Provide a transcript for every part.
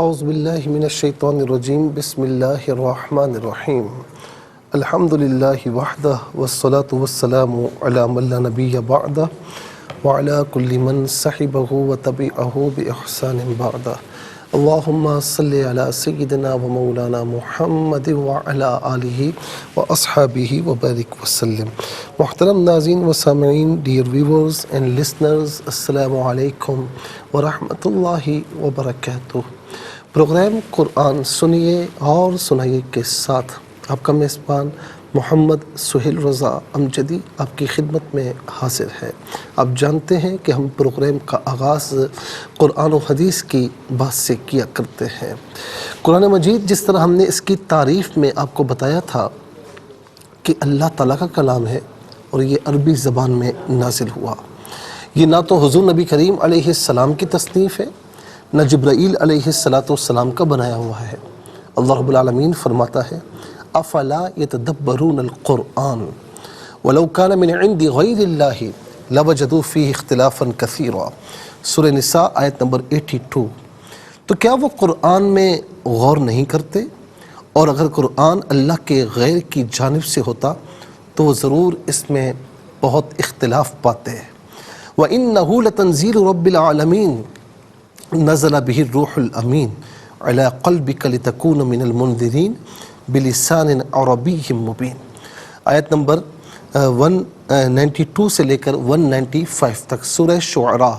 اعوذ باللہ من الشیطان الرجیم بسم اللہ الرحمن الرحیم الحمد للہ وحدہ والصلاة والسلام علی من لا نبی بعدہ وعلی کل من صحبہ وتبعہ بإحسان بعدہ اللہم صلی علی سیدنا و مولانا محمد وعلی آلہ واصحابہ وبارک وسلم۔ محترم ناظرین و سامعین، ڈیئر ویورز اینڈ لسنرز، السلام علیکم ورحمۃ اللہ وبرکاتہ۔ پروگرام قرآن سنیے اور سنائیے کے ساتھ آپ کا میزبان محمد سہیل رضا امجدی آپ کی خدمت میں حاضر ہے۔ آپ جانتے ہیں کہ ہم پروگرام کا آغاز قرآن و حدیث کی بات سے کیا کرتے ہیں۔ قرآن مجید جس طرح ہم نے اس کی تعریف میں آپ کو بتایا تھا کہ اللہ تعالیٰ کا کلام ہے اور یہ عربی زبان میں نازل ہوا۔ یہ نہ تو حضور نبی کریم علیہ السلام کی تصنیف ہے، نہ جبرائیل علیہ السلام کا بنایا ہوا ہے۔ اللہ رب العالمین فرماتا ہے افلا یتدبرون القرآن ولو کان من عند غیر اللہ لوجدوا فیہ اختلافا کثیرا۔ سورہ نساء آیت نمبر 82۔ تو کیا وہ قرآن میں غور نہیں کرتے؟ اور اگر قرآن اللہ کے غیر کی جانب سے ہوتا تو وہ ضرور اس میں بہت اختلاف پاتے ہیں۔ وَإِنَّهُ لَتَنزِيلُ رَبِّ الْعَالَمِينَ نزل به الروح الامین علی قلبک لتکون من المنذرین بلسان عربی مبین۔ آیت نمبر 192 سے لے کر 195 تک سورہ شعراء۔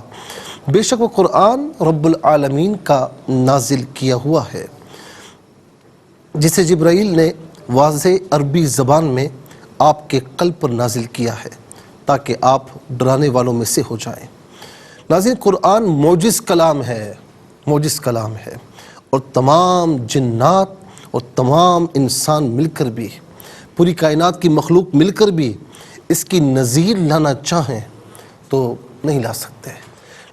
بے شک وہ قرآن رب العالمین کا نازل کیا ہوا ہے جسے جبرائیل نے واضح عربی زبان میں آپ کے قلب پر نازل کیا ہے تاکہ آپ ڈرانے والوں میں سے ہو جائیں۔ ناظرین، قرآن معجز کلام ہے، معجز کلام ہے، اور تمام جنات اور تمام انسان مل کر بھی، پوری کائنات کی مخلوق مل کر بھی اس کی نظیر لانا چاہیں تو نہیں لا سکتے۔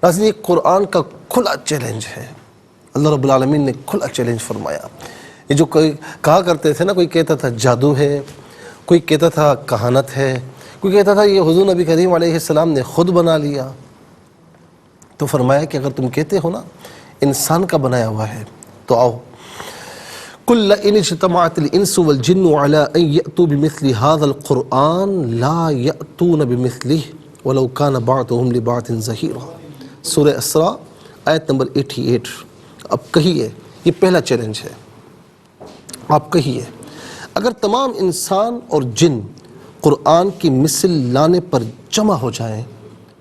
ناظرین، یہ قرآن کا کھلا چیلنج ہے۔ اللہ رب العالمین نے کھلا چیلنج فرمایا۔ یہ جو کوئی کہا کرتے تھے نا، کوئی کہتا تھا جادو ہے، کوئی کہتا تھا کہانت ہے، کوئی کہتا تھا یہ حضور نبی کریم علیہ السلام نے خود بنا لیا، تو فرمایا کہ اگر تم کہتے ہو نا انسان کا بنایا ہوا ہے تو آؤ قُلْ لَئِنِ اجْتَمَعَتِ الْإِنسُ وَالْجِنُّ عَلَىٰ أَن يَأْتُوا بِمِثْلِ هَٰذَا الْقُرْآنِ لَا يَأْتُونَ بِمِثْلِهِ وَلَوْ كَانَ بَعْضُهُمْ لِبَعْضٍ ظَهِيرًا۔ سورہ اسراء آیت نمبر 88۔ اب کہیے، یہ پہلا چیلنج ہے، آپ کہیے اگر تمام انسان اور جن قرآن کی مثل لانے پر جمع ہو جائیں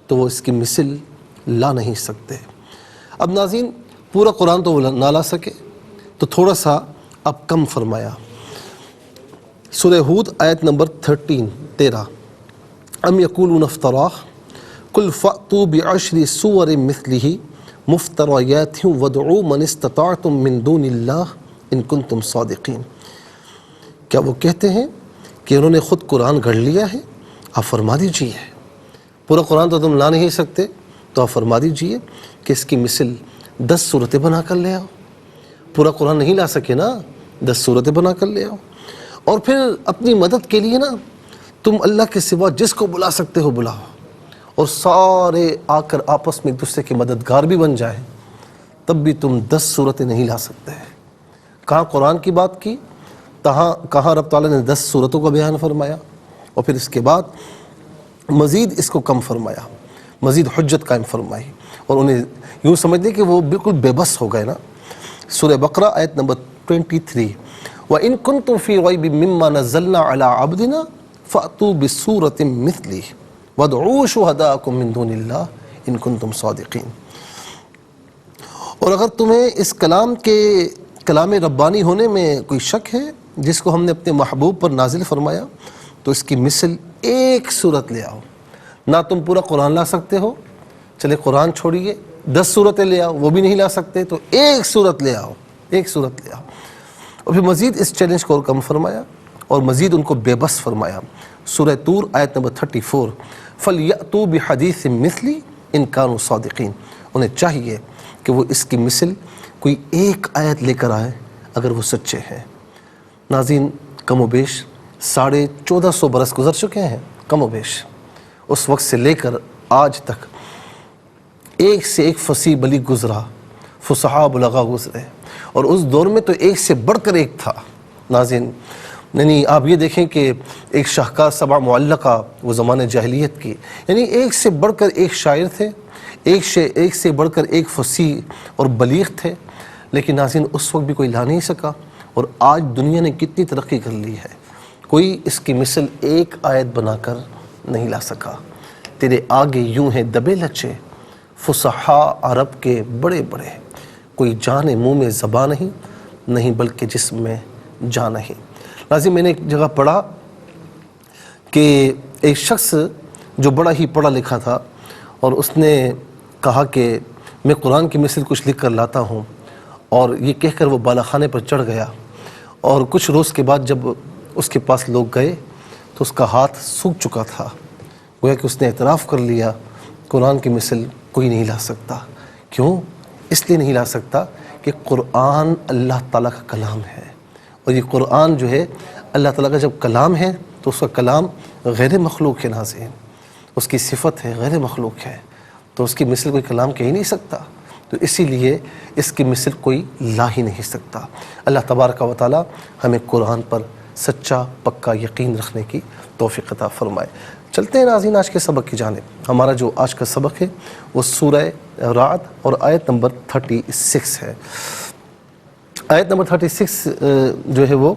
تو وہ اس کی مثل لا نہیں سکتے۔ اب ناظرین، پورا قرآن تو وہ نہ لا سکے تو تھوڑا سا اب کم فرمایا۔ سورہ ہود آیت نمبر 13۔ ام یقولون افتراہ قل فأتوا بعشر سور مثلہ مفتریات وادعوا من استطعتم من دون اللہ ان کنتم صادقین۔ کیا وہ کہتے ہیں کہ انہوں نے خود قرآن گھڑ لیا ہے؟ آپ فرما دیجئے پورا قرآن تو تم لا نہیں سکتے، تو آپ فرما دیجئے کہ اس کی مثل 10 صورتیں بنا کر لے آؤ۔ پورا قرآن نہیں لا سکے نا، 10 صورتیں بنا کر لے آؤ، اور پھر اپنی مدد کے لیے نا تم اللہ کے سوا جس کو بلا سکتے ہو بلاؤ، اور سارے آ کر آپس میں ایک دوسرے کے مددگار بھی بن جائیں، تب بھی تم 10 صورتیں نہیں لا سکتے۔ کہاں قرآن کی بات کی، کہاں رب تعالیٰ نے 10 صورتوں کا بیان فرمایا، اور پھر اس کے بعد مزید اس کو کم فرمایا، مزید حجت قائم فرمائی، اور انہیں یوں سمجھ لیں کہ وہ بالکل بے بس ہو گئے نا۔ سورہ بقرہ آیت نمبر 23۔ وَإِن كُنتُمْ فِي رَيْبٍ مِّمَّا نَزَّلْنَا عَلَىٰ عَبْدِنَا فَأْتُوا بِسُورَةٍ مِّثْلِهِ وَادْعُوا شُهَدَاءَكُم مِّن دُونِ اللَّهِ إِن كُنتُمْ صَادِقِينَ۔ اور اگر تمہیں اس کلام ربانی ہونے میں کوئی شک ہے جس کو ہم نے اپنے محبوب پر نازل فرمایا، تو اس کی مثل ایک صورت لے آؤ۔ نہ تم پورا قرآن لا سکتے ہو، چلے قرآن چھوڑیے، 10 صورتیں لے آؤ، وہ بھی نہیں لا سکتے، تو ایک صورت لے آؤ، ایک صورت لے آؤ۔ اور پھر مزید اس چیلنج کو کم فرمایا اور مزید ان کو بے بس فرمایا۔ سورہ طور آیت نمبر 34۔ فَلْيَأْتُوا بِحَدِيثٍ مِّثْلِهِ إِن كَانُوا صَادِقِينَ۔ انہیں چاہیے کہ وہ اس کی مثل کوئی ایک آیت لے کر آئے اگر وہ سچے ہیں۔ ناظرین، کم و بیش 1450 برس گزر چکے ہیں، کم و بیش اس وقت سے لے کر آج تک ایک سے ایک فصیح بلی گزرا، فصحاء بلغاء گزرے، اور اس دور میں تو ایک سے بڑھ کر ایک تھا ناظرین. یعنی آپ یہ دیکھیں کہ ایک شاہکار سبع معلقہ وہ زمانے جاہلیت کی، یعنی ایک سے بڑھ کر ایک شاعر تھے، ایک سے بڑھ کر ایک فصیح اور بلیغ تھے. لیکن ناظرین اس وقت بھی کوئی لا نہیں سکا، اور آج دنیا نے کتنی ترقی کر لی ہے، کوئی اس کی مثل ایک آیت بنا کر نہیں لا سکا. تیرے آگے یوں ہیں دبے لچے فصحاء عرب کے بڑے بڑے، کوئی جان منہ میں زبان نہیں بلکہ جسم میں جان نہیں. ناظرین میں نے ایک جگہ پڑھا کہ ایک شخص جو بڑا ہی پڑھا لکھا تھا، اور اس نے کہا کہ میں قرآن کی مثل کچھ لکھ کر لاتا ہوں، اور یہ کہہ کر وہ بالا خانے پر چڑھ گیا. اور کچھ روز کے بعد جب اس کے پاس لوگ گئے تو اس کا ہاتھ سوکھ چکا تھا. گویا کہ اس نے اعتراف کر لیا قرآن کی مثل کوئی نہیں لا سکتا. کیوں؟ اس لیے نہیں لا سکتا کہ قرآن اللہ تعالیٰ کا کلام ہے، اور یہ قرآن جو ہے اللہ تعالیٰ کا جب کلام ہے تو اس کا کلام غیر مخلوق ہے ناظرین، اس کی صفت ہے غیر مخلوق ہے، تو اس کی مثل کوئی کلام کہہ ہی نہیں سکتا. تو اسی لیے اس کی مثل کوئی لا ہی نہیں سکتا. اللہ تبارک و تعالیٰ ہمیں قرآن پر سچا پکا یقین رکھنے کی توفیق عطا فرمائے. چلتے ہیں ناظرین آج کے سبق کی جانب. ہمارا جو آج کا سبق ہے وہ سورہ رعد اور آیت نمبر 36 ہے. آیت نمبر 36 جو ہے وہ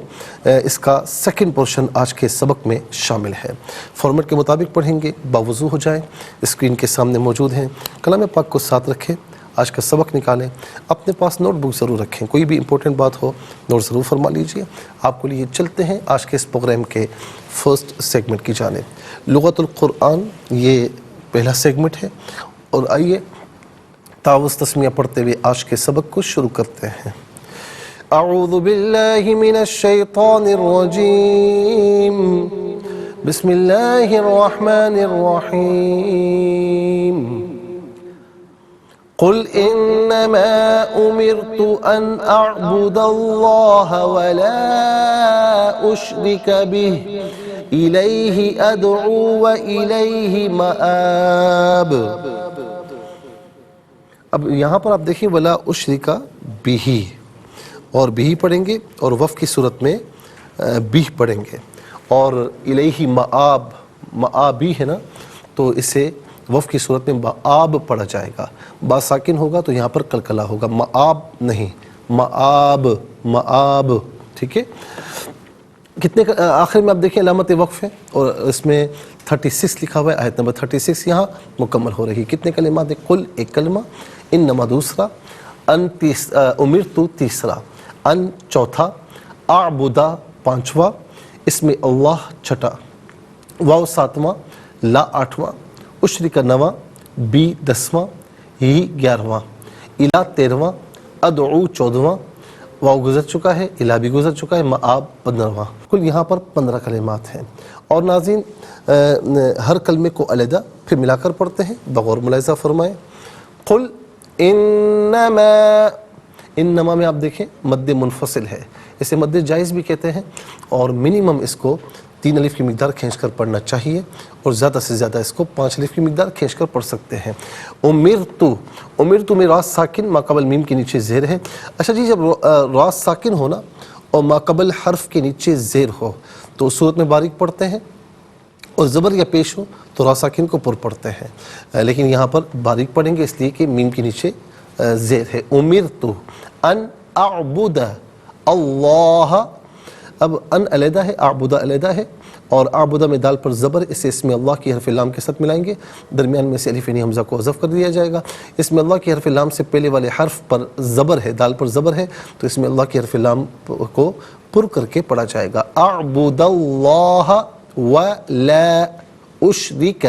اس کا سیکنڈ پورشن آج کے سبق میں شامل ہے. فارمیٹ کے مطابق پڑھیں گے، باوضو ہو جائیں، اسکرین کے سامنے موجود ہیں، کلام پاک کو ساتھ رکھیں، آج کا سبق نکالیں، اپنے پاس نوٹ بک ضرور رکھیں، کوئی بھی امپورٹنٹ بات ہو نوٹ ضرور فرما لیجئے. آپ کو لیے چلتے ہیں آج کے اس پروگرام کے فرسٹ سیگمنٹ کی جانب. لغت القرآن یہ پہلا سیگمنٹ ہے، اور آئیے تعوذ تسمیہ پڑھتے ہوئے آج کے سبق کو شروع کرتے ہیں. اعوذ باللہ من الشیطان الرجیم، بسم اللہ الرحمن الرحیم. قل انما امرت ان اعبد اللہ ولا اشرک به الیہ ادعو والیہ مآب. اب یہاں پر آپ دیکھیں ولا اشرک به، اور بھی پڑھیں گے، اور وف کی صورت میں بھی پڑھیں گے، اور الیہ مآب، مآبی ہے نا تو اسے وف کی صورت میں مآب پڑھا جائے گا. با ساکن ہوگا تو یہاں پر کلکلا ہوگا، مآب نہیں، مآب، مآب. ٹھیک ہے، کتنے آخر میں آپ دیکھیں علامت وقف ہے، اور اس میں 36 لکھا ہوا ہے. آیت نمبر 36 یہاں مکمل ہو رہی. کتنے کلمات ہیں؟ قل ایک کلمہ، انما دوسرا، ان امرتو تیسرا، ان چوتھا، اعبدا پانچواں، اس میں اللہ چھٹا، واو ساتواں، لا آٹھواں، اشرک نواں، بی 10واں، ہی 11واں، الا 13واں، ادعو 14واں، واو گزر چکا ہے، الا بھی گزر چکا ہے، مآب 15واں. کل یہاں پر 15 کلمات ہیں. اور ناظرین ہر کلمے کو علیحدہ پھر ملا کر پڑھتے ہیں، بغور ملاحظہ فرمائیں. قل انما، انما میں آپ دیکھیں مد منفصل ہے، اسے مد جائز بھی کہتے ہیں، اور منیمم اس کو 3 الف کی مقدار کھینچ کر پڑھنا چاہیے، اور زیادہ سے زیادہ اس کو 5 الف کی مقدار کھینچ کر پڑھ سکتے ہیں. امرتو، امرتو میں راء ساکن ما قبل میم کے نیچے زیر ہے. اچھا جی، جب راء ساکن ہونا اور ما قبل حرف کے نیچے زیر ہو تو اس صورت میں باریک پڑھتے ہیں، اور زبر یا پیش ہو تو راء ساکن کو پر پڑھتے ہیں. لیکن یہاں پر باریک پڑھیں گے اس لیے کہ میم کے نیچے زیر ہے. امرتو ان اعبد اللہ، اب ان علیحدہ ہے، اعبد علیحدہ ہے، اور اعبد میں دال پر زبر، اسے اس میں اللہ کی حرف لام کے ساتھ ملائیں گے، درمیان میں سے الف یعنی حمزہ کو حذف کر دیا جائے گا. اس میں اللہ کی حرف لام سے پہلے والے حرف پر زبر ہے، دال پر زبر ہے، تو اس میں اللہ کی حرف لام کو پر کر کے پڑھا جائے گا. اعبد اللہ ولا اشرک.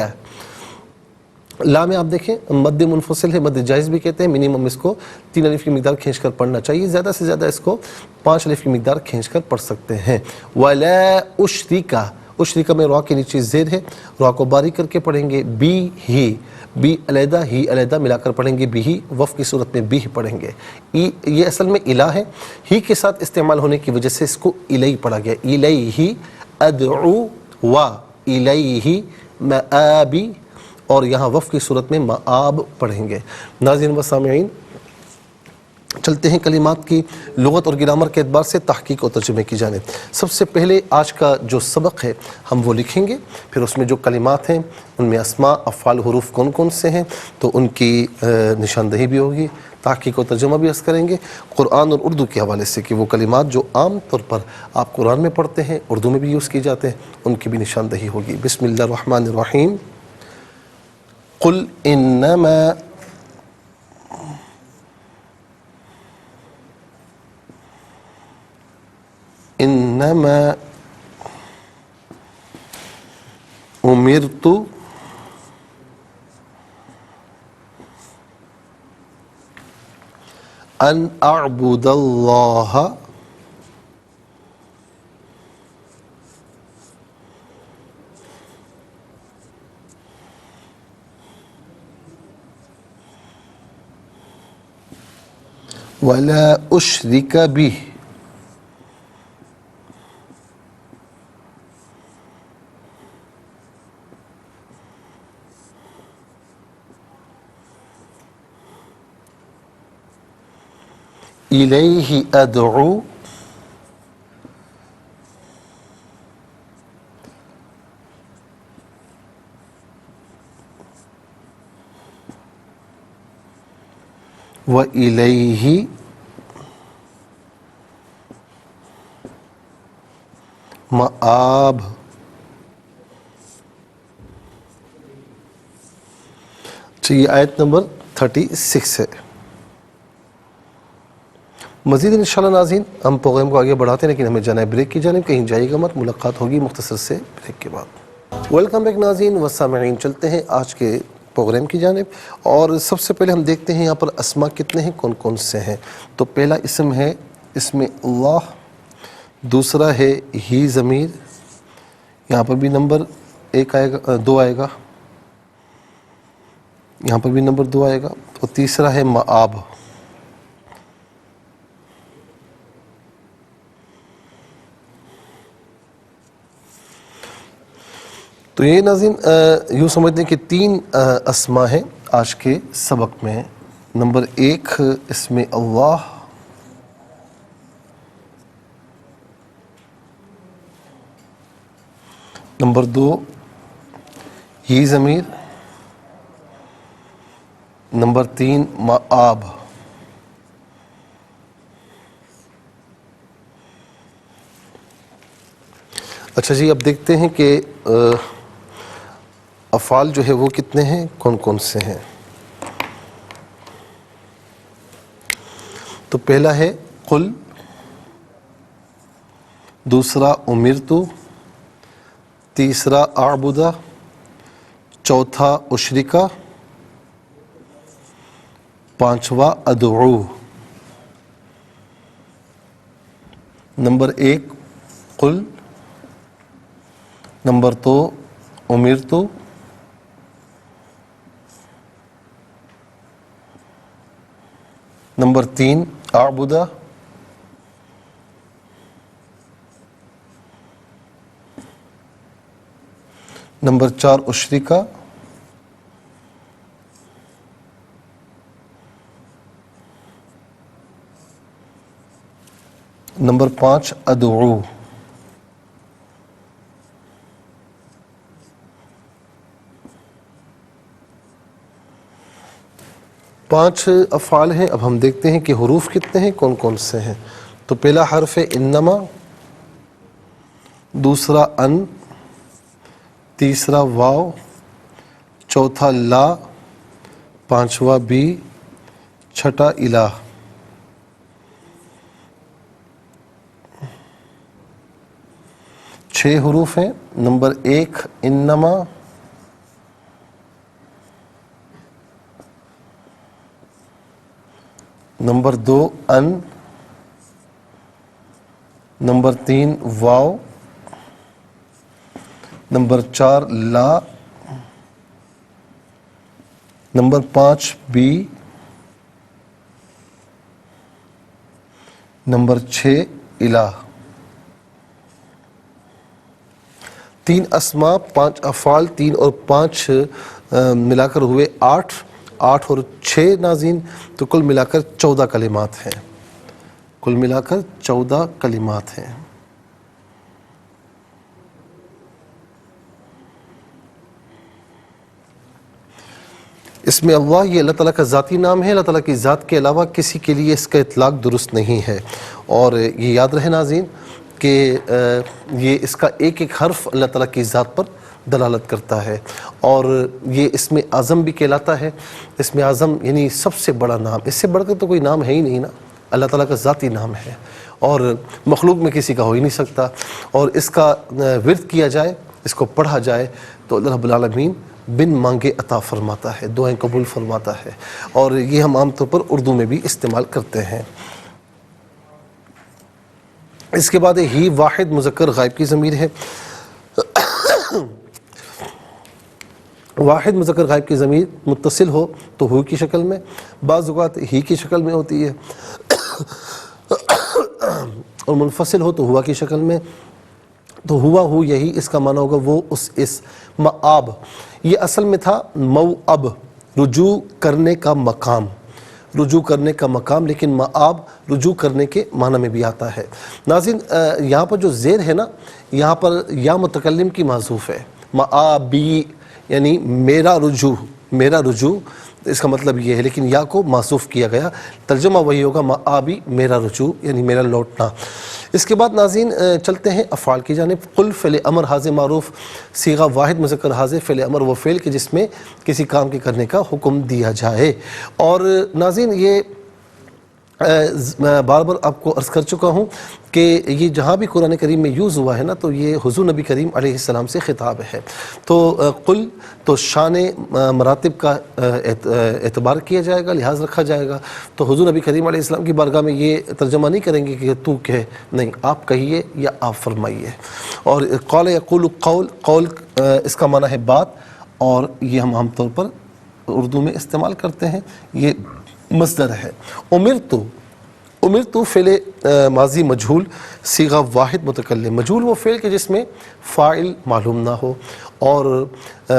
لا میں آپ دیکھیں مد منفصل ہے، مد جائز بھی کہتے ہیں، منیمم اس کو 3 الف کی مقدار کھینچ کر پڑھنا چاہیے، زیادہ سے زیادہ اس کو 5 الف کی مقدار کھینچ کر پڑھ سکتے ہیں. ولا اشرک، اشرک میں را کے نیچے زیر ہے، را کو باریک کر کے پڑھیں گے. بی ہی، بی علیحدہ ہی علیحدہ ملا کر پڑھیں گے، بھی ہی وف کی صورت میں بھی پڑھیں گے. یہ اصل میں الہ ہے، ہی کے ساتھ استعمال ہونے کی وجہ سے اس کو الیہ پڑھا گیا. الیہ ادعو و الیہ مآبی، اور یہاں وف کی صورت میں مآب پڑھیں گے. ناظرین و سامعین چلتے ہیں کلمات کی لغت اور گرامر کے اعتبار سے تحقیق اور ترجمے کی جانب۔ سب سے پہلے آج کا جو سبق ہے ہم وہ لکھیں گے، پھر اس میں جو کلمات ہیں ان میں اسماء، افعال، حروف کون کون سے ہیں تو ان کی نشاندہی بھی ہوگی، تحقیق و ترجمہ بھی عرض کریں گے قرآن اور اردو کے حوالے سے کہ وہ کلمات جو عام طور پر آپ قرآن میں پڑھتے ہیں اردو میں بھی یوز کیے جاتے ہیں ان کی بھی نشاندہی ہوگی۔ بسم اللہ الرحمن الرحیم۔ قل انما امرت ان اعبد اللہ ولا اشرک بہ الیہ ادعو وإلیہ مآب۔ یہ آیت نمبر 36 ہے۔ مزید انشاءاللہ ناظرین ہم پروگرام کو آگے بڑھاتے ہیں، لیکن ہمیں جانا ہے بریک کی جانب، کہیں جائے گا مت، ملاقات ہوگی مختصر سے بریک کے بعد۔ ویلکم بیک ناظرین و سامعین، چلتے ہیں آج کے پروگرام کی جانب، اور سب سے پہلے ہم دیکھتے ہیں یہاں پر اسماء کتنے ہیں، کون کون سے ہیں۔ تو پہلا اسم ہے اسم اللہ، دوسرا ہے ہی ضمیر، یہاں پر بھی نمبر 1 آئے گا، 2 آئے گا، یہاں پر بھی نمبر 2 آئے گا، اور تیسرا ہے مآب۔ تو یہ ناظرین یوں سمجھتے ہیں کہ 3 اسماء ہیں آج کے سبق میں۔ نمبر 1 اسم اللہ، نمبر 2 ہی ضمیر، نمبر 3 مآب۔ اچھا جی، اب دیکھتے ہیں کہ افعال جو ہے وہ کتنے ہیں، کون کون سے ہیں۔ تو پہلا ہے قل، دوسرا امرت، تیسرا اعبد، چوتھا اشرکا، پانچواں ادعو۔ نمبر 1 قل، نمبر 2 امرت، نمبر 3 اعبد، نمبر 4 اشرکا، نمبر 5 ادعو۔ پانچ افعال ہیں، اب ہم دیکھتے ہیں کہ حروف کتنے ہیں، کون کون سے ہیں۔ تو پہلا حرف ہے انما، دوسرا ان، تیسرا واو، چوتھا لا، پانچواں بی، چھٹا الہ۔ چھ حروف ہیں۔ نمبر 1 انما، نمبر 2 ان، نمبر 3 واو، نمبر 4 لا، نمبر 5 بی، نمبر 6 الہ۔ 3 اسماء، 5 افعال، 3 اور 5 ملا کر ہوئے 8۔ 8 اور 6 ناظرین، تو کل ملا کر 14 کلمات ہیں، کل ملا کر 14 کلمات ہیں۔ اس میں اللہ یہ اللہ تعالیٰ کا ذاتی نام ہے، اللہ تعالیٰ کی ذات کے علاوہ کسی کے لیے اس کا اطلاق درست نہیں ہے۔ اور یہ یاد رہے ناظرین کہ یہ اس کا ایک ایک حرف اللہ تعالیٰ کی ذات پر دلالت کرتا ہے، اور یہ اسم اعظم بھی کہلاتا ہے۔ اسم اعظم یعنی سب سے بڑا نام، اس سے بڑھ کر تو کوئی نام ہے ہی نہیں نا، اللہ تعالیٰ کا ذاتی نام ہے اور مخلوق میں کسی کا ہو ہی نہیں سکتا۔ اور اس کا ورد کیا جائے، اس کو پڑھا جائے تو اللہ رب العالمین بن مانگے عطا فرماتا ہے، دعائیں قبول فرماتا ہے، اور یہ ہم عام طور پر اردو میں بھی استعمال کرتے ہیں۔ اس کے بعد ہی واحد مذکر غائب کی ضمیر ہے۔ واحد مذکر غائب کی ضمیر متصل ہو تو ہو کی شکل میں، بعض اوقات ہی کی شکل میں ہوتی ہے، اور منفصل ہو تو ہوا کی شکل میں۔ تو ہوا ہو یہی اس کا معنی ہوگا وہ اس مآب، یہ اصل میں تھا مواب، رجوع کرنے کا مقام، رجوع کرنے کا مقام، لیکن مآب رجوع کرنے کے معنی میں بھی آتا ہے۔ ناظرین یہاں پر جو زیر ہے نا، یہاں پر یا متکلم کی محذوف ہے، مآبی یعنی میرا رجوع، میرا رجوع اس کا مطلب یہ ہے، لیکن یا کو محذوف کیا گیا، ترجمہ وہی ہوگا مآبی میرا رجوع یعنی میرا لوٹنا۔ اس کے بعد ناظرین چلتے ہیں افعال کی جانب۔ قل فعل امر حاضر معروف، صیغہ واحد مذکر حاضر، فعل امر وہ فعل کہ جس میں کسی کام کے کرنے کا حکم دیا جائے۔ اور ناظرین یہ میں بار بار آپ کو عرض کر چکا ہوں کہ یہ جہاں بھی قرآن کریم میں یوز ہوا ہے نا، تو یہ حضور نبی کریم علیہ السلام سے خطاب ہے۔ تو قل تو شان مراتب کا اعتبار کیا جائے گا، لحاظ رکھا جائے گا۔ تو حضور نبی کریم علیہ السلام کی بارگاہ میں یہ ترجمہ نہیں کریں گے کہ تو کہے، نہیں، آپ کہیے یا آپ فرمائیے۔ اور قول یقول قول، قول اس کا معنی ہے بات، اور یہ ہم عام طور پر اردو میں استعمال کرتے ہیں، یہ مصدر ہے۔ امرتو فعل ماضی مجہول، صیغہ واحد متکلم۔ مجہول وہ فعل کہ جس میں فاعل معلوم نہ ہو، اور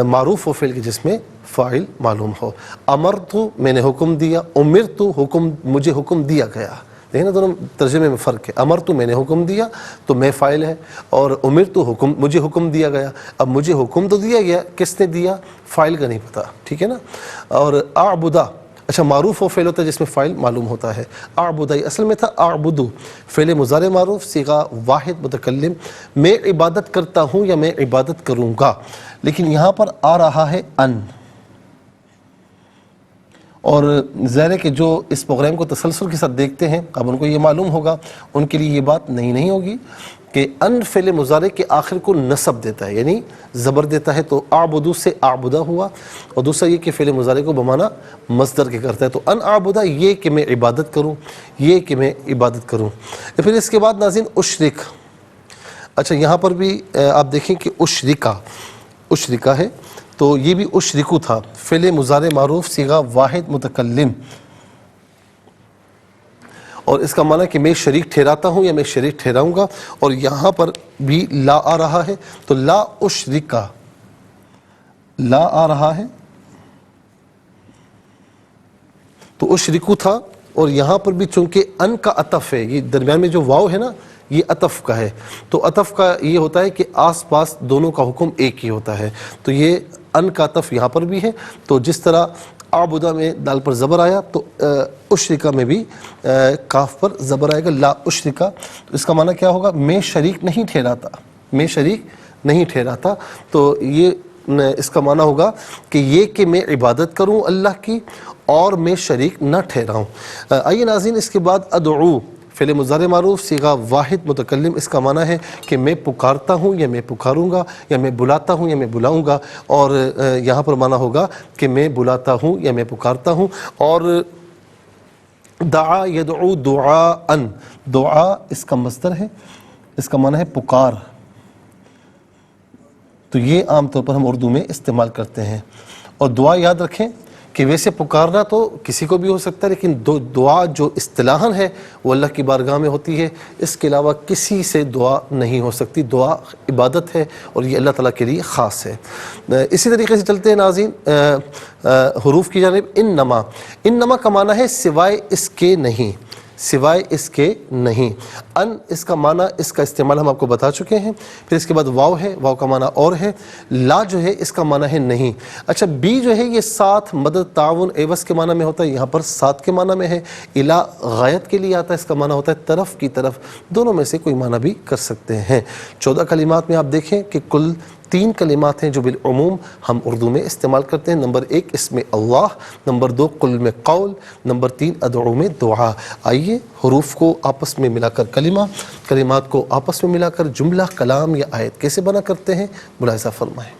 معروف وہ فعل کہ جس میں فاعل معلوم ہو۔ امرتو میں نے حکم دیا، امرتو حکم مجھے حکم دیا گیا، دیکھیں نا دونوں ترجمے میں فرق ہے۔ امرتو میں نے حکم دیا تو میں فاعل ہے، اور امرتو حکم مجھے حکم دیا گیا۔ اب مجھے حکم تو دیا گیا، کس نے دیا فاعل کا نہیں پتا، ٹھیک ہے نا۔ اور اعبدا، اچھا معروف وہ فعل ہوتا ہے جس میں فاعل معلوم ہوتا ہے۔ اعبدا اصل میں تھا اعبدو، فعل مضارع معروف، صیغہ واحد متکلم، میں عبادت کرتا ہوں یا میں عبادت کروں گا، لیکن یہاں پر آ رہا ہے ان۔ اور ظاہر ہے کہ جو اس پروگرام کو تسلسل کے ساتھ دیکھتے ہیں، اب ان کو یہ معلوم ہوگا، ان کے لیے یہ بات نہیں ہوگی کہ ان فعل مضارع کے آخر کو نصب دیتا ہے، یعنی زبر دیتا ہے، تو اعبدو سے اعبدہ ہوا، اور دوسرا یہ کہ فعل مضارع کو بمانا مصدر کے کرتا ہے۔ تو ان اعبدہ یہ کہ میں عبادت کروں، یہ کہ میں عبادت کروں۔ پھر اس کے بعد ناظرین اشرک، اچھا یہاں پر بھی آپ دیکھیں کہ اشرکا ہے، تو یہ بھی اشرکو تھا، فعل مضارع معروف، صیغہ واحد متکلم، اور اس کا معنی کہ میں شریک ٹھہراتا ہوں یا میں شریک ٹھہراؤں گا۔ اور یہاں پر بھی لا آ رہا ہے، تو لا اشرکا، لا آ رہا ہے تو اشرکو تھا، اور یہاں پر بھی چونکہ ان کا عطف ہے، یہ درمیان میں جو واو ہے نا، یہ عطف کا ہے، تو عطف کا یہ ہوتا ہے کہ آس پاس دونوں کا حکم ایک ہی ہوتا ہے، تو یہ ان کا عطف یہاں پر بھی ہے۔ تو جس طرح اعبدہ میں دال پر زبر آیا، تو اشرکا میں بھی کاف پر زبر آئے گا، لا اشرکا، تو اس کا معنی کیا ہوگا، میں شریک نہیں ٹھہراتا، میں شریک نہیں ٹھہراتا۔ تو یہ اس کا معنی ہوگا کہ یہ کہ میں عبادت کروں اللہ کی اور میں شریک نہ ٹھہراؤں۔ آئیے ناظرین اس کے بعد ادعو، فعل مضارع معروف، صیغہ واحد متکلم، اس کا معنی ہے کہ میں پکارتا ہوں یا میں پکاروں گا، یا میں بلاتا ہوں یا میں بلاؤں گا، اور یہاں پر معنی ہوگا کہ میں بلاتا ہوں یا میں پکارتا ہوں۔ اور دعا یدعو دعاء، دعا اس کا مصدر ہے، اس کا معنی ہے پکار، تو یہ عام طور پر ہم اردو میں استعمال کرتے ہیں۔ اور دعا یاد رکھیں کہ ویسے پکارنا تو کسی کو بھی ہو سکتا ہے، لیکن دعا جو اصطلاحاً ہے وہ اللہ کی بارگاہ میں ہوتی ہے، اس کے علاوہ کسی سے دعا نہیں ہو سکتی۔ دعا عبادت ہے اور یہ اللہ تعالیٰ کے لیے خاص ہے۔ اسی طریقے سے چلتے ہیں ناظرین حروف کی جانب۔ انما کا معنی ہے سوائے اس کے نہیں، سوائے اس کے نہیں۔ ان اس کا معنی، اس کا استعمال ہم آپ کو بتا چکے ہیں۔ پھر اس کے بعد واو ہے، واو کا معنی اور ہے۔ لا جو ہے اس کا معنی ہے نہیں۔ اچھا بی جو ہے یہ ساتھ، مدد، تعاون، عوض کے معنی میں ہوتا ہے، یہاں پر ساتھ کے معنی میں ہے۔ الا غایت کے لیے آتا ہے، اس کا معنی ہوتا ہے طرف کی طرف، دونوں میں سے کوئی معنی بھی کر سکتے ہیں۔ 14 کلمات میں آپ دیکھیں کہ کل 3 کلمات ہیں جو بالعموم ہم اردو میں استعمال کرتے ہیں۔ نمبر 1 اس میں اللہ، نمبر 2 قل میں قول، نمبر 3 ادعو میں دعا۔ آئیے حروف کو آپس میں ملا کر کلمہ، کلمات کو آپس میں ملا کر جملہ، کلام یا آیت کیسے بنا کرتے ہیں ملاحظہ فرمائیں۔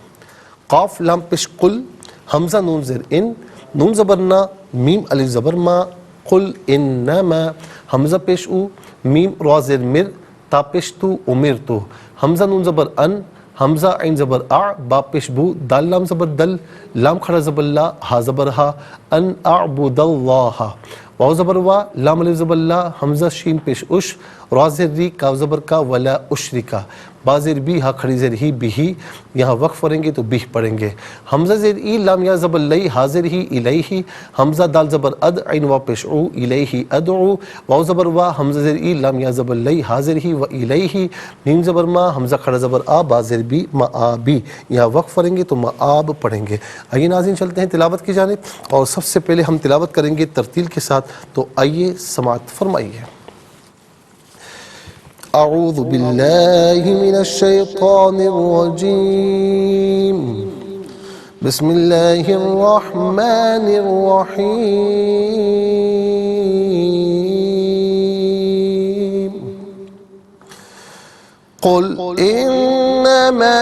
قاف لام پیش قل، حمزہ نون زیر ان، نون زبر نا، میم الف زبر ما، قل انما، حمزہ پیش او، میم را زیر مر، تا پیش تو، امر تو، حمزہ نون زبر ان، حمزہ عین زبر اع، با پیش بو، دال لام زبر دل، لام کھڑا زبر لا، ہا زبر ہا، ان اعبد اللہ، واو زبر وا، لام الف زبر لا، حمزہ شین پیش اش، را زیر ری، کاف زبر کا، ولا اشرکا، با زیر بی، ہا کھڑی زیر ہی، بھی، یہاں وقف پڑھیں گے تو بھی پڑھیں گے۔ حمزہ زیر ای، لام یا زبر لئی، حاضر ہی، الیہ، حمزہ دال زبر اد، عین وا پیش او، الیہ ادعو، واو زبر وا، حمزہ زیر ای، لام یا زبر لئی، حاضر ہی، و الیہ، میم زبر ما، حمزہ کھڑا زبر آ، با زیر بی، مآبی، یہاں وقف پڑھیں گے تو مآب پڑھیں گے۔ آئیے ناظرین چلتے ہیں تلاوت کی جانب، اور سب سے پہلے ہم تلاوت کریں گے ترتیل کے ساتھ، تو آئیے سماعت فرمائیے۔ اعوذ باللہ من الشیطان الرجیم، بسم اللہ الرحمن الرحیم، قل انما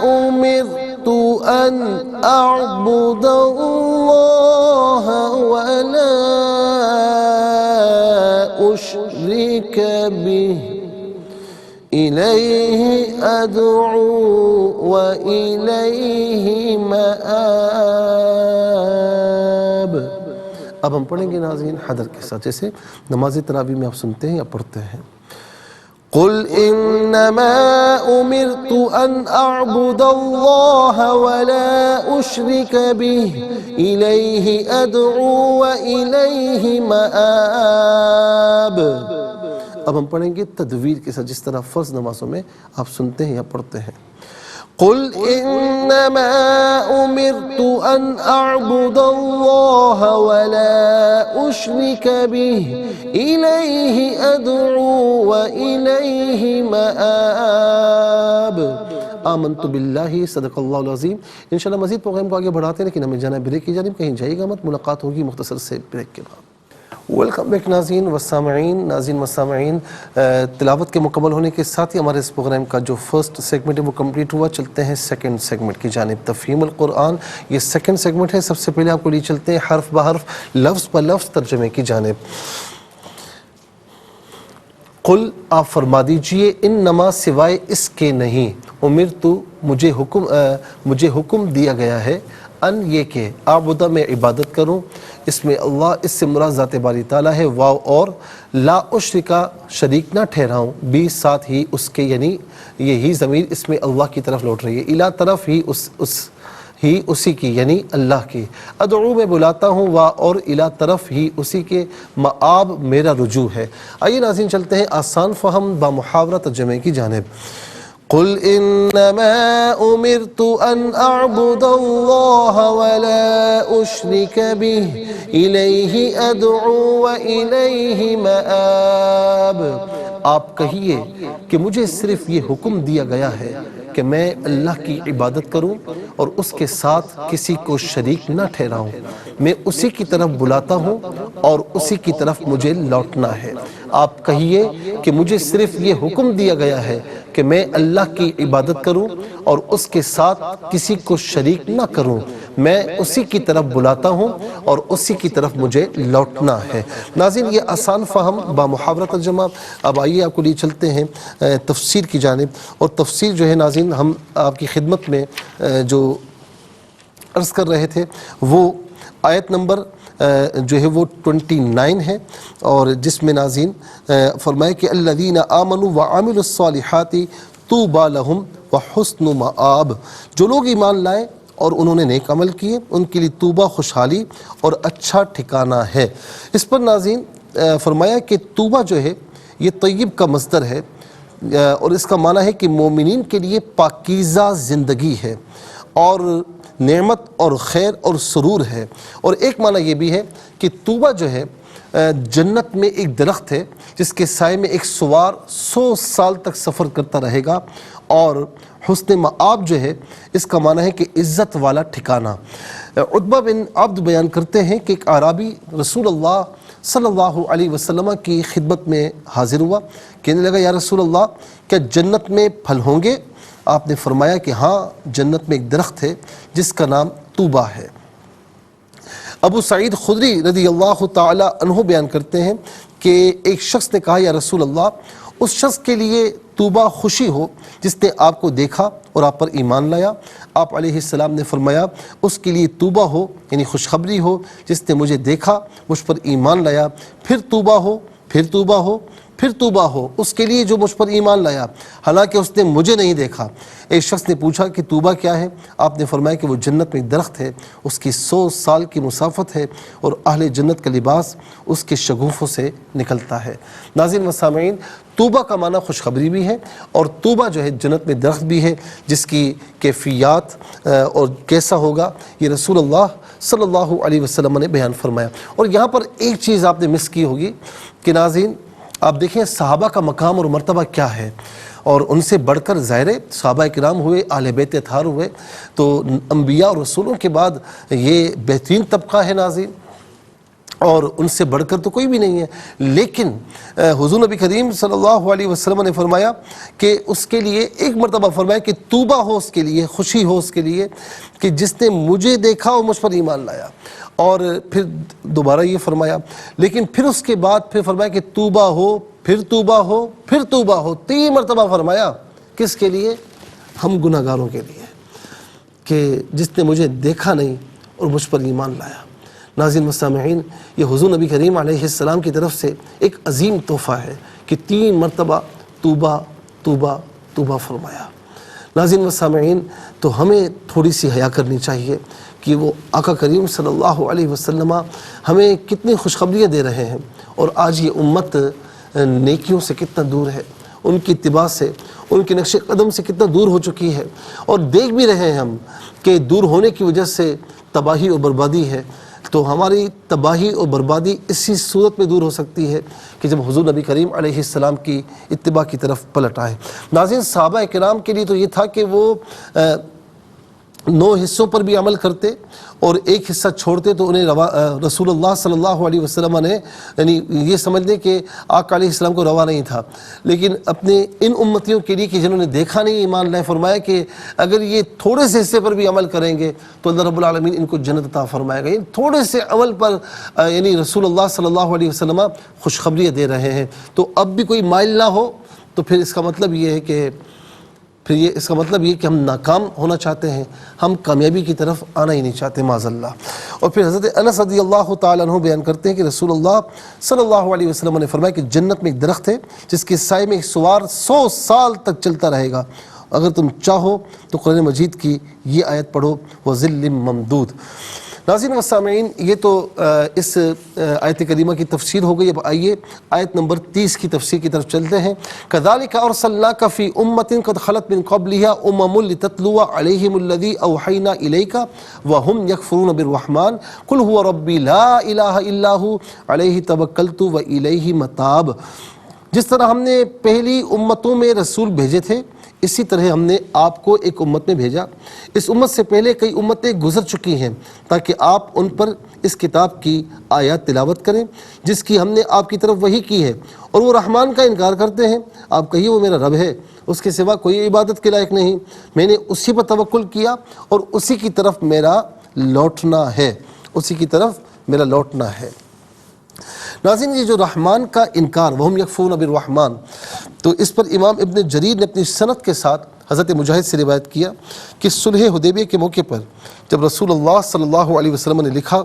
امرت ان اعبد اللہ ولا اشرک به الیہ ادعو والیہ مآب۔ اب ہم پڑھیں گے ناظرین حدر کے ساتھ، جیسے نماز تراویح میں آپ سنتے ہیں یا پڑھتے ہیں۔ قل انما امرت ان اعبد اللہ ولا اشرک به الیہ ادعو والیہ مآب۔ اب ہم پڑھیں گے تدویر کے ساتھ، جس طرح فرض نمازوں میں آپ سنتے ہیں یا پڑھتے ہیں۔ قل انما امرت ان اعبد اللہ ولا اشرک به الیہ ادعو والیہ مآب۔ آمنت باللہ، صدق اللہ العظیم۔ انشاءاللہ مزید پروگرام کو آگے بڑھاتے ہیں، لیکن ہمیں جانا بریک کی جانب، کہیں جائے گا مت، ملاقات ہوگی مختصر سے بریک کے بعد۔ ویلکم بیک ناظرین والسامعین، تلاوت کے مکمل ہونے کے ساتھ ہی ہمارے اس پروگرام کا جو فرسٹ سیگمنٹ ہے وہ کمپلیٹ ہوا۔ چلتے ہیں سیکنڈ سیگمنٹ کی جانب، تفہیم القرآن، یہ سیکنڈ سیگمنٹ ہے۔ سب سے پہلے آپ کو لیے چلتے ہیں حرف بحرف، لفظ پر لفظ ترجمے کی جانب۔ قل آپ فرما دیجئے، انما سوائے اس کے نہیں، امرت مجھے حکم دیا گیا ہے، ان یہ کہ اعبدہ میں عبادت کروں، اس میں اللہ، اس سے مراد ذات باری تعالیٰ ہے، واو اور لا اشرکا شریک نہ ٹھہراؤں، بھی ساتھ ہی اس کے، یعنی یہی ضمیر اس میں اللہ کی طرف لوٹ رہی ہے، الا طرف ہی اسی کی، یعنی اللہ کی، ادعو میں بلاتا ہوں، وا اور الا طرف ہی اسی کے، مآب میرا رجوع ہے۔ آئیے ناظرین چلتے ہیں آسان فہم با محاورہ ترجمے کی جانب۔ قل انما امرت ان اعبد اللہ ولا اشرک به الیہ ادعو والیہ مآب۔ آپ کہیے کہ مجھے صرف یہ حکم دیا گیا ہے کہ میں اللہ کی عبادت کروں اور اس کے ساتھ کسی کو شریک نہ ٹھہراؤں، میں اسی کی طرف بلاتا ہوں اور اسی کی طرف مجھے لوٹنا ہے۔ آپ کہیے کہ مجھے صرف یہ حکم دیا گیا ہے کہ میں اللہ کی عبادت کروں اور اس کے ساتھ کسی کو شریک نہ کروں، میں اسی کی طرف بلاتا ہوں اور اسی کی طرف مجھے لوٹنا ہے۔ ناظرین یہ آسان فہم با محاورہ ترجمہ۔ اب آئیے آپ کو لیے چلتے ہیں تفسیر کی جانب، اور تفسیر جو ہے ناظرین ہم آپ کی خدمت میں جو عرض کر رہے تھے وہ آیت نمبر جو ہے وہ 29 ہے، اور جس میں ناظرین فرمایا کہ الذین آمنوا وعملوا الصالحات طوبی لہم وحسن مآب، جو لوگ ایمان لائے اور انہوں نے نیک عمل کیے ان کے لیے طوبہ خوشحالی اور اچھا ٹھکانہ ہے۔ اس پر ناظرین فرمایا کہ طوبہ جو ہے یہ طیب کا مصدر ہے، اور اس کا معنی ہے کہ مومنین کے لیے پاکیزہ زندگی ہے اور نعمت اور خیر اور سرور ہے۔ اور ایک معنی یہ بھی ہے کہ طوبہ جو ہے جنت میں ایک درخت ہے جس کے سائے میں ایک سوار 100 سال تک سفر کرتا رہے گا، اور حسن مآب جو ہے اس کا معنی ہے کہ عزت والا ٹھکانہ۔ عتبہ بن عبد بیان کرتے ہیں کہ ایک اعرابی رسول اللہ صلی اللہ علیہ وسلم کی خدمت میں حاضر ہوا، کہنے لگا یا رسول اللہ کیا جنت میں پھل ہوں گے؟ آپ نے فرمایا کہ ہاں، جنت میں ایک درخت ہے جس کا نام طوبہ ہے۔ ابو سعید خدری رضی اللہ تعالی عنہ بیان کرتے ہیں کہ ایک شخص نے کہا یا رسول اللہ اس شخص کے لیے طوبہ خوشی ہو جس نے آپ کو دیکھا اور آپ پر ایمان لایا۔ آپ علیہ السلام نے فرمایا اس کے لیے طوبہ ہو یعنی خوشخبری ہو جس نے مجھے دیکھا، مجھ پر ایمان لایا، پھر طوبہ ہو، پھر طوبہ ہو، پھر طوبہ ہو اس کے لیے جو مجھ پر ایمان لایا حالانکہ اس نے مجھے نہیں دیکھا۔ ایک شخص نے پوچھا کہ طوبہ کیا ہے؟ آپ نے فرمایا کہ وہ جنت میں ایک درخت ہے، اس کی 100 سال کی مسافت ہے، اور اہل جنت کا لباس اس کے شگوفوں سے نکلتا ہے۔ ناظرین و سامعین، طوبہ کا معنی خوشخبری بھی ہے، اور طوبہ جو ہے جنت میں درخت بھی ہے جس کی کیفیات اور کیسا ہوگا یہ رسول اللہ صلی اللہ علیہ وسلم نے بیان فرمایا۔ اور یہاں پر ایک چیز آپ نے مس کی ہوگی کہ ناظرین آپ دیکھیں صحابہ کا مقام اور مرتبہ کیا ہے، اور ان سے بڑھ کر ظاہر صحابہ کرام ہوئے، اہل بیت اطہار ہوئے، تو انبیاء اور رسولوں کے بعد یہ بہترین طبقہ ہے ناظرین، اور ان سے بڑھ کر تو کوئی بھی نہیں ہے۔ لیکن حضور نبی کریم صلی اللہ علیہ وسلم نے فرمایا کہ اس کے لیے ایک مرتبہ فرمایا کہ طوبہ ہو اس کے لیے، خوشی ہو اس کے لیے کہ جس نے مجھے دیکھا اور مجھ پر ایمان لایا، اور پھر دوبارہ یہ فرمایا، لیکن پھر اس کے بعد پھر فرمایا کہ طوبہ ہو، پھر طوبہ ہو، پھر طوبہ ہو، 3 مرتبہ فرمایا۔ کس کے لیے؟ ہم گناہ گاروں کے لیے، کہ جس نے مجھے دیکھا نہیں اور مجھ پر ایمان لایا۔ ناظرین و سامعین، یہ حضور نبی کریم علیہ السلام کی طرف سے ایک عظیم تحفہ ہے کہ 3 مرتبہ طوبہ طوبہ طوبہ فرمایا۔ ناظرین و سامعین، تو ہمیں تھوڑی سی حیا کرنی چاہیے کہ وہ آقا کریم صلی اللہ علیہ وسلم ہمیں کتنی خوشخبریاں دے رہے ہیں، اور آج یہ امت نیکیوں سے کتنا دور ہے، ان کی اتباع سے، ان کے نقش قدم سے کتنا دور ہو چکی ہے، اور دیکھ بھی رہے ہیں ہم کہ دور ہونے کی وجہ سے تباہی اور بربادی ہے۔ تو ہماری تباہی اور بربادی اسی صورت میں دور ہو سکتی ہے کہ جب حضور نبی کریم علیہ السلام کی اتباع کی طرف پلٹ آئے۔ ناظرین، صحابہ کرام کے لیے تو یہ تھا کہ وہ 9 حصوں پر بھی عمل کرتے اور ایک حصہ چھوڑتے تو انہیں رسول اللہ صلی اللہ علیہ وسلم نے یعنی یہ سمجھ لیں کہ آقا علیہ السلام کو روا نہیں تھا، لیکن اپنے ان امتیوں کے لیے کہ جنہوں نے دیکھا نہیں ایمان لائے، فرمایا کہ اگر یہ تھوڑے سے حصے پر بھی عمل کریں گے تو اللہ رب العالمین ان کو جنت عطا فرمائے گا۔ یعنی تھوڑے سے عمل پر یعنی رسول اللہ صلی اللہ علیہ وسلم خوشخبریاں دے رہے ہیں۔ تو اب بھی کوئی مائل نہ ہو تو پھر اس کا مطلب یہ ہے کہ ہم ناکام ہونا چاہتے ہیں، ہم کامیابی کی طرف آنا ہی نہیں چاہتے معاذ اللہ۔ اور پھر حضرت انس رضی اللہ تعالیٰ عنہ بیان کرتے ہیں کہ رسول اللہ صلی اللہ علیہ وسلم نے فرمایا کہ جنت میں ایک درخت ہے جس کے سائے میں ایک سوار 100 سال تک چلتا رہے گا۔ اگر تم چاہو تو قرآن مجید کی یہ آیت پڑھو، وَظِلٍّ مَمْدُودٍ۔ ناظرین و سامعین، یہ تو اس آیت کریمہ کی تفسیر ہو گئی۔ اب آئیے آیت نمبر 30 کی تفسیر کی طرف چلتے ہیں۔ كَذَلِكَ أَرْسَلْنَاكَ فِي أُمَّةٍ قَدْ خَلَتْ مِنْ قَبْلِهَا أُمَمٌ لِتَتْلُوَ عَلَيْهِمُ الَّذِي أَوْحَيْنَا إِلَيْكَ وَهُمْ يَكْفُرُونَ بِالرَّحْمَنِ قُلْ هُوَ رَبِّي لَا إِلَهَ إِلَّا هُوَ عَلَيْهِ تَوَكَّلْتُ وَإِلَيْهِ مَتَابِ۔ جس طرح ہم نے پہلی امتوں میں رسول بھیجے تھے، اسی طرح ہم نے آپ کو ایک امت میں بھیجا۔ اس امت سے پہلے کئی امتیں گزر چکی ہیں تاکہ آپ ان پر اس کتاب کی آیات تلاوت کریں جس کی ہم نے آپ کی طرف وحی کی ہے، اور وہ رحمان کا انکار کرتے ہیں۔ آپ کہیے وہ میرا رب ہے، اس کے سوا کوئی عبادت کے لائق نہیں، میں نے اسی پر توکل کیا اور اسی کی طرف میرا لوٹنا ہے، اسی کی طرف میرا لوٹنا ہے۔ ناظرین، یہ جو رحمان کا انکار، وہم یکفرون بالرحمن، تو اس پر امام ابن جریر نے اپنی سند کے ساتھ حضرت مجاہد سے روایت کیا کہ صلح حدیبیہ کے موقع پر جب رسول اللہ صلی اللہ علیہ وسلم نے لکھا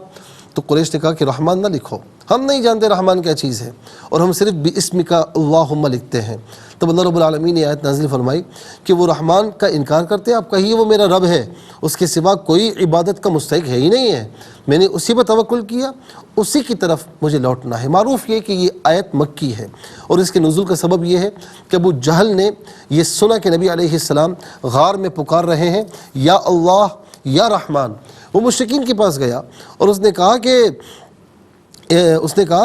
تو قریش نے کہا کہ رحمان نہ لکھو، ہم نہیں جانتے رحمان کیا چیز ہے، اور ہم صرف باسمک اللہم لکھتے ہیں۔ تب اللہ رب العالمین نے آیت نازل فرمائی کہ وہ رحمان کا انکار کرتے ہیں، آپ کہیے وہ میرا رب ہے، اس کے سوا کوئی عبادت کا مستحق ہے ہی نہیں ہے، میں نے اسی پر توکل کیا، اسی کی طرف مجھے لوٹنا ہے۔ معروف یہ کہ یہ آیت مکی ہے، اور اس کے نزول کا سبب یہ ہے کہ ابو جہل نے یہ سنا کہ نبی علیہ السلام غار میں پکار رہے ہیں یا اللہ یا رحمان۔ وہ مشرکین کے پاس گیا اور اس نے کہا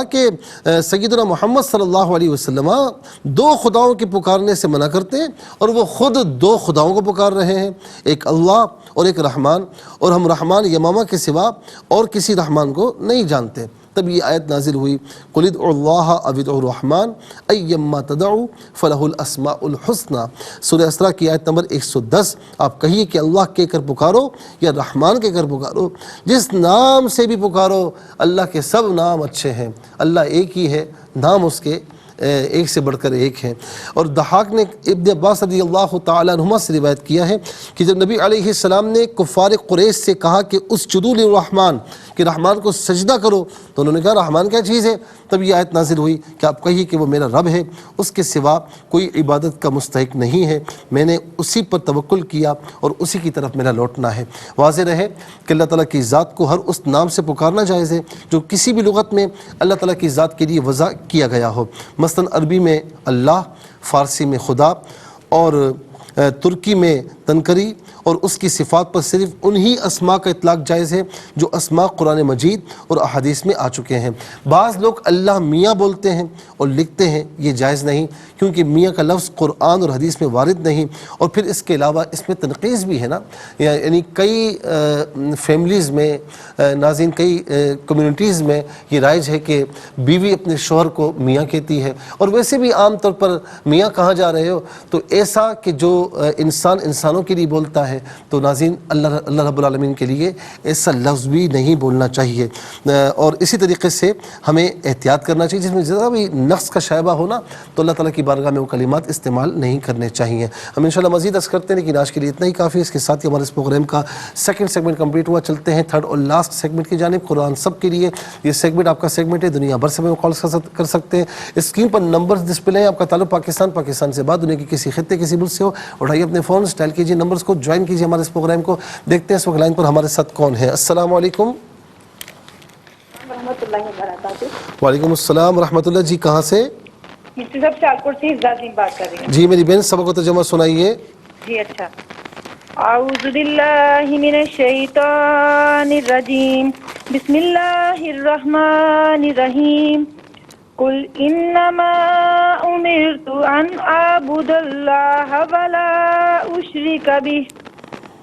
کہ سیدنا محمد صلی اللہ علیہ وسلم دو خداؤں کے پکارنے سے منع کرتے ہیں، اور وہ خود دو خداؤں کو پکار رہے ہیں، ایک اللہ اور ایک رحمان، اور ہم رحمان یمامہ کے سوا اور کسی رحمان کو نہیں جانتے۔ تب یہ آیت نازل ہوئی، قُلِ ادْعُوا اللَّهَ أَوِ ادْعُوا الرَّحْمَٰنَ أَيَّمَّا تَدْعُوا فَلَهُ الْأَسْمَاءُ الْحُسْنَىٰ۔ سورہ اسراء کی آیت نمبر 110، آپ کہیے کہ اللہ کہہ کر پکارو یا رحمان کہہ کر پکارو، جس نام سے بھی پکارو، اللہ کے سب نام اچھے ہیں، اللہ ایک ہی ہے، نام اس کے ایک سے بڑھ کر ایک ہے۔ اور ضحاک نے ابن عباس رضی اللہ تعالیٰ عنہما سے روایت کیا ہے کہ جب نبی علیہ السلام نے کفار قریش سے کہا کہ اسجدوا للرحمن، کہ رحمان کو سجدہ کرو، تو انہوں نے کہا رحمان کیا چیز ہے؟ تب یہ آیت نازل ہوئی کہ آپ کہیے کہ وہ میرا رب ہے، اس کے سوا کوئی عبادت کا مستحق نہیں ہے، میں نے اسی پر توکل کیا اور اسی کی طرف میرا لوٹنا ہے۔ واضح رہے کہ اللہ تعالیٰ کی ذات کو ہر اس نام سے پکارنا جائز ہے جو کسی بھی لغت میں اللہ تعالیٰ کی ذات کے لیے وضع کیا گیا ہو۔ مثلاً عربی میں اللہ، فارسی میں خدا، اور ترکی میں تنکری، اور اس کی صفات پر صرف انہی اسماء کا اطلاق جائز ہے جو اسماء قرآن مجید اور احادیث میں آ چکے ہیں۔ بعض لوگ اللہ میاں بولتے ہیں اور لکھتے ہیں، یہ جائز نہیں، کیونکہ میاں کا لفظ قرآن اور حدیث میں وارد نہیں، اور پھر اس کے علاوہ اس میں تنقیص بھی ہے نا، یعنی کئی فیملیز میں ناظرین، کئی کمیونٹیز میں یہ رائج ہے کہ بیوی اپنے شوہر کو میاں کہتی ہے، اور ویسے بھی عام طور پر میاں کہاں جا رہے ہو، تو ایسا کہ جو انسان انسانوں کے لیے بولتا ہے، تو ناظرین اللہ رب العالمین کے لیے ایسا لفظ بھی نہیں بولنا چاہیے۔ اور اسی طریقے سے ہمیں احتیاط کرنا چاہیے، جس میں ذرا بھی نقص کا شائبہ ہونا تو اللہ تعالیٰ کی بارگاہ میں وہ کلمات استعمال نہیں کرنے چاہیے۔ ہم انشاءاللہ مزید عرض کرتے ہیں، لیکن آج کے لیے اتنا ہی کافی۔ اس کے ساتھ ہی ہمارے اس پروگرام کا سیکنڈ سیگمنٹ کمپلیٹ ہوا۔ چلتے ہیں تھرڈ اور لاسٹ سیگمنٹ کی جانب، قرآن سب کے لیے۔ یہ سیگمنٹ آپ کا سیگمنٹ ہے، دنیا بھر سے میں کال کر سکتے ہیں۔ اسکرین پر نمبرز ڈسپلے ہیں، آپ کا تعلق پاکستان سے بعد دنیا کی کسی خطے کسی ملک سے ہو، اٹھائیے اپنے فون، ڈائل کیجیے نمبرز کو، جوائن کیجیے ہمارے اس پروگرام کو۔ دیکھتے ہیں اس وقت لائن پر ہمارے ساتھ کون ہے۔ السلام علیکم ورحمۃ اللہ وبرکاتہ۔ وعلیکم السلام ورحمۃ اللہ جی، کہاں سے؟ مفتی صاحب سیالکوٹ سے عزت بات کر رہی ہوں۔ جی میری بہن، سبق و ترجمہ سنائیے۔ جی اچھا۔ اعوذ باللہ من الشیطان الرجیم، بسم اللہ الرحمن الرحیم، قل انما امرت ان اعبد اللہ ولا اشرک بہ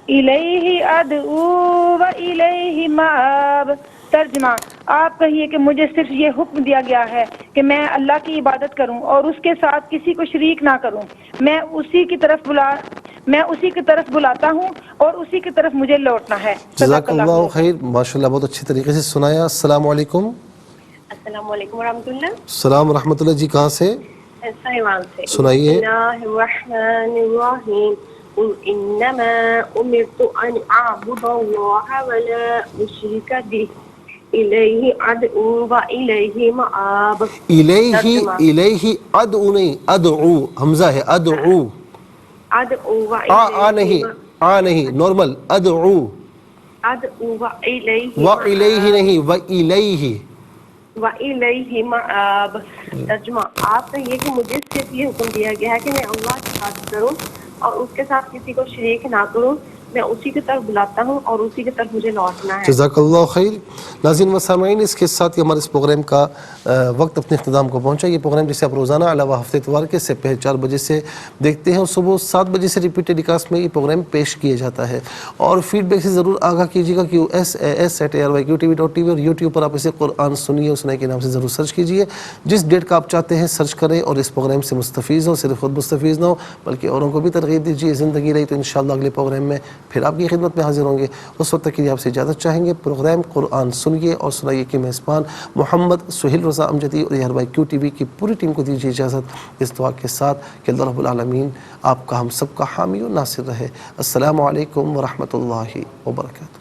الیہ ادعو و الیہ مآب۔ ترجمہ، آپ کہیے کہ مجھے صرف یہ حکم دیا گیا ہے کہ میں اللہ کی عبادت کروں اور اس کے ساتھ کسی کو شریک نہ کروں، میں اسی کی طرف بلاتا ہوں اور اسی کی طرف مجھے لوٹنا ہے۔ جزاک اللہ خیر، ماشاءاللہ بہت اچھی طریقے سے سنایا۔ السلام علیکم۔ السلام علیکم ورحمۃ اللہ۔ السلام ورحمۃ اللہ جی، کہاں سے؟ سنائیے۔ سنائیے۔ بسم اللہ الرحمن الرحیم، قل انما امرت ان اعبد اللہ ولا اشرک بہ الیہ ادعو و الیہ مآب۔ الیہ ادعو نہیں، ادعو حمزہ ہے، ادعو ادعو و نہیں نارمل، ادعو و الیہ و الیہ نہیں، و الیہ و الیہ مآب۔ ترجمہ، آپ کہیے کہ مجھے صرف یہ حکم دیا گیا ہے کہ میں اللہ کی عبادت کروں اور اس کے ساتھ کسی کو شریک نہ کروں، میں اسی کی طرف بلاتا ہوں اور اسی کی طرف مجھے لوٹنا ہے۔ جزاک اللہ خیر۔ ناظرین و سامعین، اس کے ساتھ ہی ہمارے اس پروگرام کا وقت اپنے اختتام کو پہنچا۔ یہ پروگرام جسے آپ روزانہ علاوہ ہفتے اتوار کے سے 4 بجے سے دیکھتے ہیں، اور صبح 7 بجے سے ریپیٹڈ کاسٹ میں یہ پروگرام پیش کیا جاتا ہے، اور فیڈ بیک سے ضرور آگاہ کیجیے گا کہ SAS@ARYQTV.tv اور یوٹیوب پر آپ اسے قرآن سنیے اور سنائے کے نام سے ضرور سرچ کیجیے۔ جس ڈیٹ کا آپ چاہتے ہیں سرچ کریں، اور اس پروگرام سے مستفیض ہوں، صرف خود مستفیض نہ ہو بلکہ اوروں کو بھی ترغیب دیجیے۔ زندگی رہی تو انشاءاللہ اگلے پروگرام میں پھر آپ کی خدمت میں حاضر ہوں گے. اس وقت تک کے لیے آپ سے اجازت چاہیں گے. پروگرام قرآن سنیے اور سنائیے کے میزبان محمد سہیل رضا امجدی اور یار بھائی کیو ٹی وی کی پوری ٹیم کو دیجیے اجازت اس دعا کے ساتھ کہ اللہ رب العالمین آپ کا ہم سب کا حامی و ناصر رہے. السلام علیکم ورحمۃ اللہ وبرکاتہ.